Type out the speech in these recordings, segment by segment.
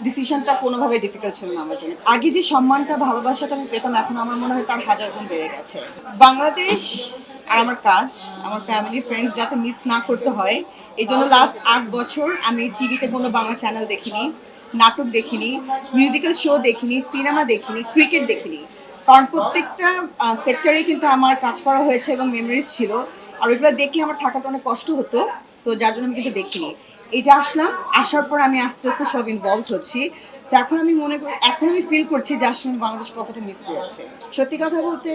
ডিসিশনটা কোনোভাবে ডিফিকাল্ট ছিল না আমার জন্য। আগে যে সম্মানটা ভালোবাসাটা আমি পেতাম এখন আমার মনে হয় তার হাজার গুণ বেড়ে গেছে। বাংলাদেশ আর আমার কাজ, আমার ফ্যামিলি ফ্রেন্ডস যাতে মিস না করতে হয় এই জন্য লাস্ট ৮ বছর আমি টিভিতে কোনো বাংলা চ্যানেল দেখিনি, নাটক দেখিনি, মিউজিক্যাল শো দেখিনি, সিনেমা দেখিনি, ক্রিকেট দেখিনি। কারণ প্রত্যেকটা সেক্টরে কিন্তু আমার কাজ করা হয়েছে এবং মেমোরিজ ছিল। আর ওইগুলো দেখলে আমার থাকাটা অনেক কষ্ট হতো। সো যার জন্য আমি কিন্তু দেখিনি। এই যে আসলাম, আসার পর আমি আস্তে আস্তে সব ইনভলভ হচ্ছি। তো এখন আমি মনে করি, এখন আমি ফিল করছি যে আসলে আমি বাংলাদেশ কতটা মিস করেছি। সত্যি কথা বলতে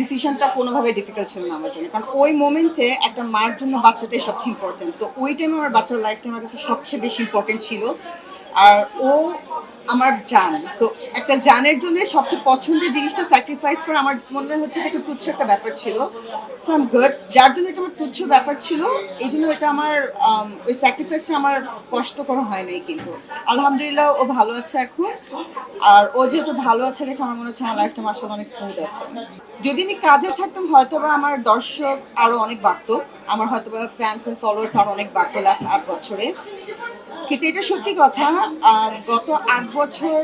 ডিসিশনটা কোনোভাবে ডিফিকাল্ট ছিল না আমার জন্য, কারণ ওই মোমেন্টে একটা মার জন্য বাচ্চাটাই সবচেয়ে ইম্পর্টেন্ট। তো ওই টাইমে আমার বাচ্চার লাইফটা আমার কাছে সবচেয়ে বেশি ইম্পর্টেন্ট ছিল। আর ও আমার জান, তো একটা জানের জন্য সবচেয়ে পছন্দের জিনিসটা স্যাক্রিফাইস করে আমার মনে হচ্ছে যে একটা তুচ্ছ একটা ব্যাপার ছিল। সো আই এম গুড, যার জন্য এটা আমার তুচ্ছ ব্যাপার ছিল, এই জন্য এটা আমার ওই স্যাক্রিফাইসটা আমার কষ্টকর হয় নাই। কিন্তু আলহামদুলিল্লাহ ও ভালো আছে এখন। আর ও যেহেতু ভালো আছে দেখে আমার মনে হচ্ছে আমার লাইফটা মাশাআল্লাহ অনেক স্মুথ আছে। যদি আমি কাজে থাকতাম হয়তো বা আমার দর্শক আরো অনেক বাড়তো, আমার হয়তো বা ফ্যান্স এন্ড ফলোয়ার্স আরো অনেক বাড়তো লাস্ট ৮ বছরে। কিন্তু এটা সত্যি কথা, গত ৮ বছর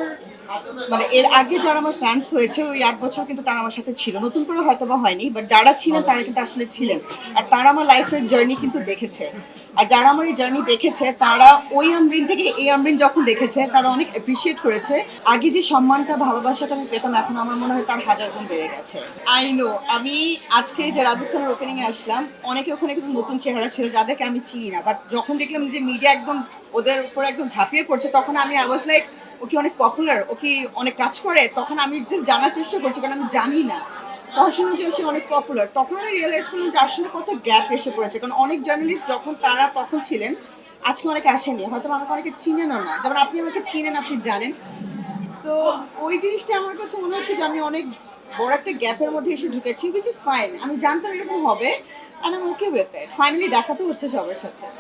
মানে এর আগে যারা আমার ফ্যান্স হয়েছে ওই ৮ বছর কিন্তু তারা আমার সাথে ছিল, নতুন করে হয়তো বা হয়নি, বাট যারা ছিলেন তারা কিন্তু আসলে ছিলেন। আর তারা আমার লাইফের জার্নি কিন্তু দেখেছে। আর যারা আমার এই জার্নি দেখেছে তারা ওই আমরিন থেকে এই আমরিন যখন দেখেছে তারা অনেক অ্যাপ্রিসিয়েট করেছে। আগে যে সম্মানটা ভালোবাসাটা আমি পেতাম এখন আমার মনে হয় তার হাজার গুণ বেড়ে গেছে। আই নো, আমি আজকে যে রাজস্থানের ওপেনিং এ আসলাম, অনেকে ওখানে কিন্তু নতুন চেহারা ছিল যাদেরকে আমি চিনি না, বাট যখন দেখলাম যে মিডিয়া একদম ওদের উপর একদম ঝাঁপিয়ে পড়ছে তখন আমি আই ওয়াজ লাইক ও কি অনেক পপুলার, ও কি অনেক কাজ করে। তখন আমি জাস্ট জানার চেষ্টা করছি কারণ আমি জানি না। তখন শুনলাম যে সে অনেক পপুলার, তখন আমি রিয়েলাইজ করলাম যে আসলে কত গ্যাপ এসে পড়েছে। কারণ অনেক জার্নালিস্ট যখন তারা তখন ছিলেন আজকে অনেকে আসেনি, হয়তো আমাকে অনেকে চিনেনও না, যেমন আপনি আমাকে চিনেন, আপনি জানেন। সো ওই জিনিসটা আমার কাছে মনে হচ্ছে যে আমি অনেক বড় একটা গ্যাপের মধ্যে এসে ঢুকেছি, উইচ ইজ ফাইন। আমি জানতাম এরকম হবে, আর আমি ওকে উইথ ইট। ফাইনালি দেখা তো হচ্ছে সবার সাথে।